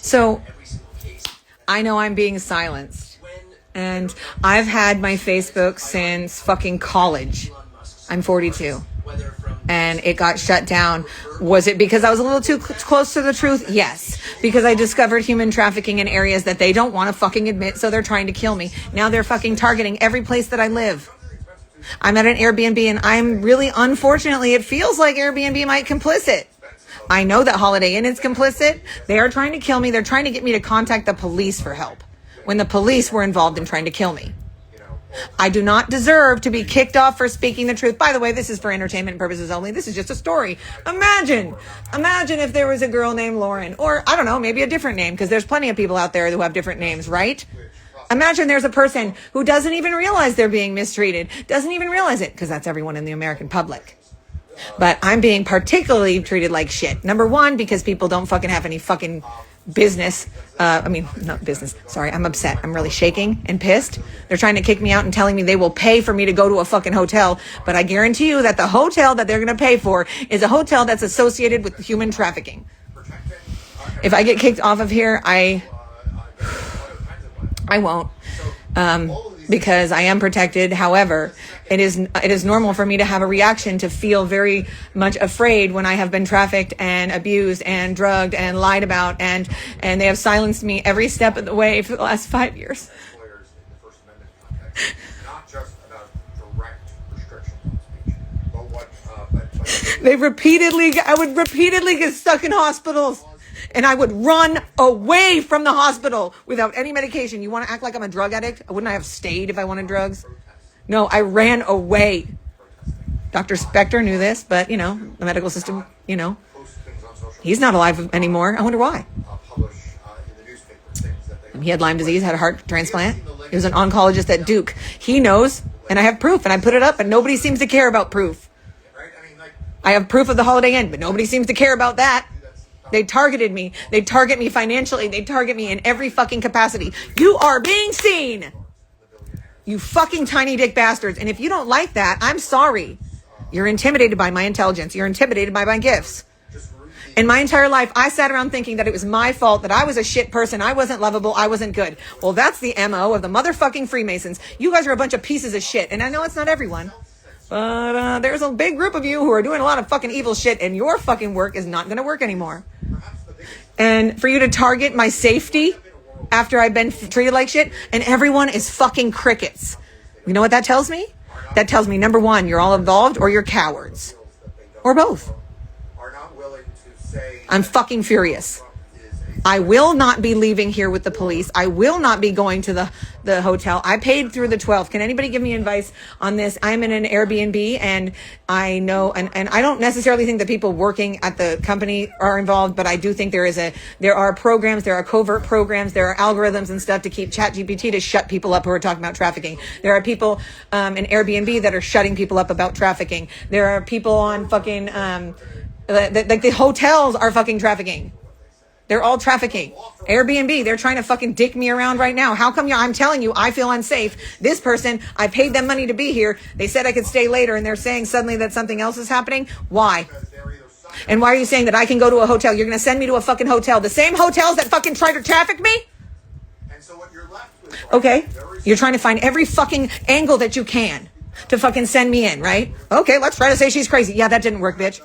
So I know I'm being silenced. And I've had my Facebook since fucking college. I'm 42. And it got shut down. Was it because I was a little too close to the truth? Yes. Because I discovered human trafficking in areas that they don't want to fucking admit, so they're trying to kill me. Now they're fucking targeting every place that I live. I'm at an Airbnb and I'm really, unfortunately, it feels like Airbnb might complicit. I know that Holiday Inn is complicit. They are trying to kill me. They're trying to get me to contact the police for help when the police were involved in trying to kill me. I do not deserve to be kicked off for speaking the truth. By the way, this is for entertainment purposes only. This is just a story. Imagine if there was a girl named Lauren, or I don't know, maybe a different name, because there's plenty of people out there who have different names, right? Imagine there's a person who doesn't even realize they're being mistreated, doesn't even realize it, because that's everyone in the American public. But I'm being particularly treated like shit. Number one, because people don't fucking have any fucking business. Not business. Sorry, I'm upset. I'm really shaking and pissed. They're trying to kick me out and telling me they will pay for me to go to a fucking hotel. But I guarantee you that the hotel that they're going to pay for is a hotel that's associated with human trafficking. If I get kicked off of here, I won't. Because I am protected. However, it is normal for me to have a reaction to feel very much afraid when I have been trafficked and abused and drugged and lied about, and they have silenced me every step of the way for the last 5 years. I would repeatedly get stuck in hospitals. And I would run away from the hospital without any medication. You want to act like I'm a drug addict? Wouldn't I have stayed if I wanted drugs? No, I ran away. Dr. Spector knew this, but, the medical system, he's not alive anymore. I wonder why. He had Lyme disease, had a heart transplant. He was an oncologist at Duke. He knows, and I have proof, and I put it up, and nobody seems to care about proof. I have proof of the Holiday Inn, but nobody seems to care about that. They targeted me. They target me financially. They target me in every fucking capacity. You are being seen. You fucking tiny dick bastards. And if you don't like that, I'm sorry. You're intimidated by my intelligence. You're intimidated by my gifts. In my entire life, I sat around thinking that it was my fault, that I was a shit person. I wasn't lovable. I wasn't good. Well, that's the MO of the motherfucking Freemasons. You guys are a bunch of pieces of shit. And I know it's not everyone. But there's a big group of you who are doing a lot of fucking evil shit, and your fucking work is not going to work anymore. And for you to target my safety after I've been treated like shit, and everyone is fucking crickets. You know what that tells me? That tells me, number one, you're all involved, or you're cowards. Or both. I'm fucking furious. I will not be leaving here with the police. I will not be going to the hotel. I paid through the 12th. Can anybody give me advice on this? I'm in an Airbnb, and I know, and I don't necessarily think that people working at the company are involved, but I do think there are programs, there are covert programs, there are algorithms and stuff to keep ChatGPT to shut people up who are talking about trafficking. There are people in Airbnb that are shutting people up about trafficking. There are people on fucking, like the hotels are fucking trafficking. They're all trafficking. Airbnb, they're trying to fucking dick me around right now. How come I'm telling you I feel unsafe? This person, I paid them money to be here. They said I could stay later, and they're saying suddenly that something else is happening? Why? And why are you saying that I can go to a hotel? You're going to send me to a fucking hotel. The same hotels that fucking try to traffic me? Okay. You're trying to find every fucking angle that you can to fucking send me in, right? Okay, let's try to say she's crazy. Yeah, that didn't work, bitch.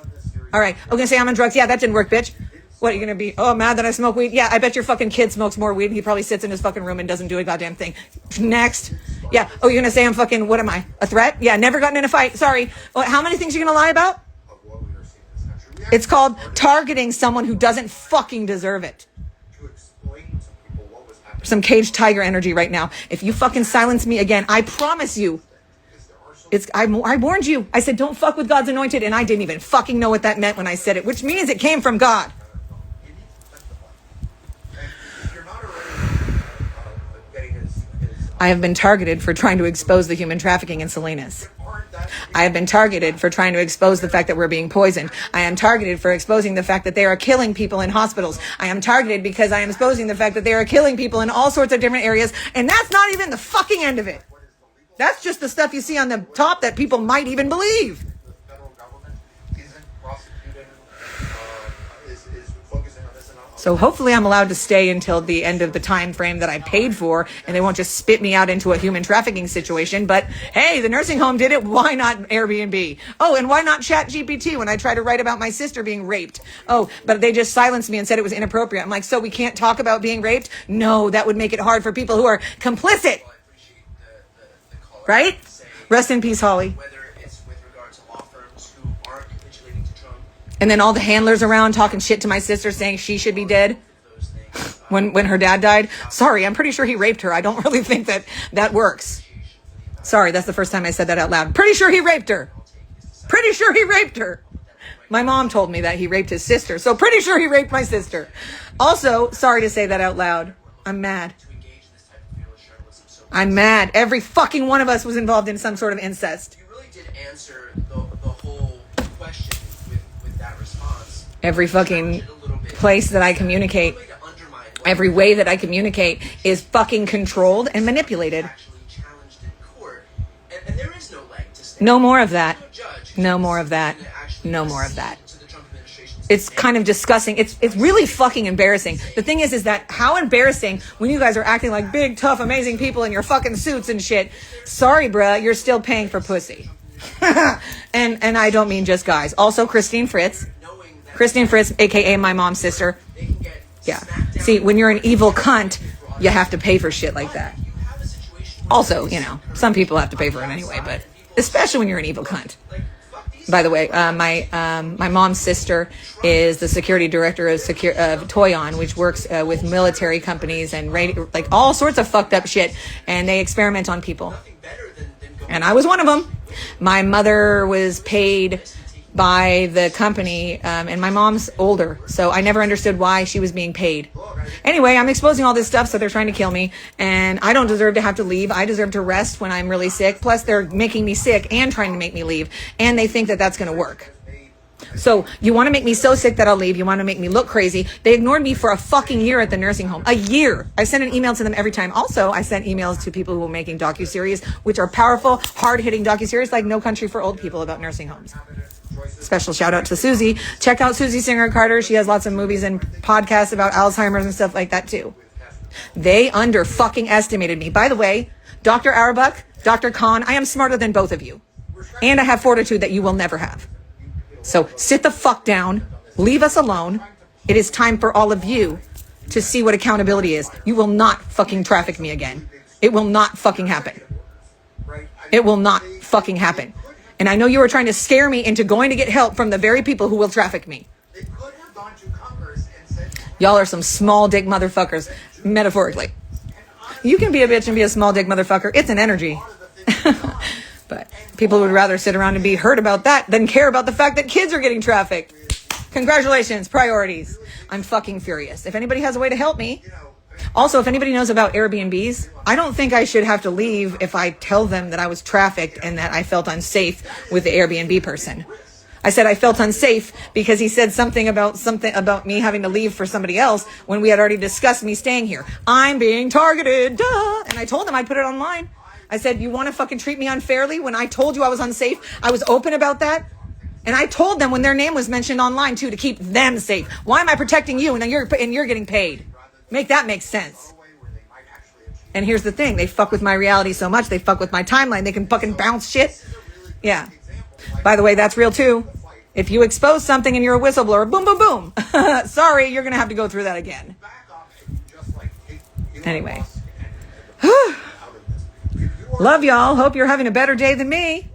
All right. I'm going to say I'm on drugs. Yeah, that didn't work, bitch. What, are you going to be, mad that I smoke weed? Yeah, I bet your fucking kid smokes more weed. He probably sits in his fucking room and doesn't do a goddamn thing. Next. Yeah. Oh, you're going to say I'm fucking, what am I? A threat? Yeah, never gotten in a fight. Sorry. Well, how many things are you going to lie about? It's called targeting someone who doesn't fucking deserve it. Some caged tiger energy right now. If you fucking silence me again, I promise you. I warned you. I said, don't fuck with God's anointed. And I didn't even fucking know what that meant when I said it, which means it came from God. I have been targeted for trying to expose the human trafficking in Salinas. I have been targeted for trying to expose the fact that we're being poisoned. I am targeted for exposing the fact that they are killing people in hospitals. I am targeted because I am exposing the fact that they are killing people in all sorts of different areas. And that's not even the fucking end of it. That's just the stuff you see on the top that people might even believe. So hopefully I'm allowed to stay until the end of the time frame that I paid for, and they won't just spit me out into a human trafficking situation. But hey, the nursing home did it. Why not Airbnb? Oh, and why not ChatGPT when I try to write about my sister being raped? Oh, but they just silenced me and said it was inappropriate. I'm like, so we can't talk about being raped? No, that would make it hard for people who are complicit. Right? Rest in peace, Holly. And then all the handlers around talking shit to my sister saying she should be dead when her dad died. Sorry, I'm pretty sure he raped her. I don't really think that works. Sorry, that's the first time I said that out loud. Pretty sure he raped her. Pretty sure he raped her. My mom told me that he raped his sister. So pretty sure he raped my sister. Also, sorry to say that out loud. I'm mad. I'm mad. Every fucking one of us was involved in some sort of incest. You really did answer the whole question with that response. Every fucking place that I communicate, every way that I communicate is fucking controlled and manipulated. No more of that. No more of that. No more of that. It's kind of disgusting. It's really fucking embarrassing. The thing is that how embarrassing when you guys are acting like big, tough, amazing people in your fucking suits and shit. Sorry, bruh, you're still paying for pussy. and I don't mean just guys. Also, Christine Fritz, aka my mom's sister. Yeah. See, when you're an evil cunt, you have to pay for shit like that. Also, you know, some people have to pay for it anyway, but especially when you're an evil cunt. By the way, my mom's sister is the security director of Toyon, which works with military companies and like all sorts of fucked up shit, and they experiment on people. And I was one of them. My mother was paid by the company, and my mom's older, so I never understood why she was being paid. Anyway, I'm exposing all this stuff, so they're trying to kill me, and I don't deserve to have to leave. I deserve to rest when I'm really sick. Plus, they're making me sick and trying to make me leave, and they think that that's going to work. So you want to make me so sick that I'll leave. You want to make me look crazy. They ignored me for a fucking year at the nursing home. A year. I sent an email to them every time. Also, I sent emails to people who were making docuseries, which are powerful, hard-hitting docuseries like No Country for Old People about nursing homes. Special shout out to Susie. Check out Susie Singer Carter. She has lots of movies and podcasts about Alzheimer's and stuff like that too. They under fucking estimated me. By the way, Dr. Auerbach, Dr. Khan, I am smarter than both of you. And I have fortitude that you will never have. So sit the fuck down. Leave us alone. It is time for all of you to see what accountability is. You will not fucking traffic me again. It will not fucking happen. It will not fucking happen. And I know you were trying to scare me into going to get help from the very people who will traffic me. Y'all are some small dick motherfuckers, metaphorically. You can be a bitch and be a small dick motherfucker. It's an energy. But people would rather sit around and be hurt about that than care about the fact that kids are getting trafficked. Congratulations, priorities. I'm fucking furious. If anybody has a way to help me. Also, if anybody knows about Airbnbs, I don't think I should have to leave if I tell them that I was trafficked and that I felt unsafe with the Airbnb person. I said I felt unsafe because he said something about me having to leave for somebody else when we had already discussed me staying here. I'm being targeted, duh. And I told him I'd put it online. I said, you want to fucking treat me unfairly when I told you I was unsafe? I was open about that. And I told them when their name was mentioned online too, to keep them safe. Why am I protecting you and you're getting paid? Make that make sense. And here's the thing. They fuck with my reality so much. They fuck with my timeline. They can fucking bounce shit. Yeah. By the way, that's real too. If you expose something and you're a whistleblower, boom, boom, boom. Sorry, you're going to have to go through that again. Anyway. Love y'all. Hope you're having a better day than me.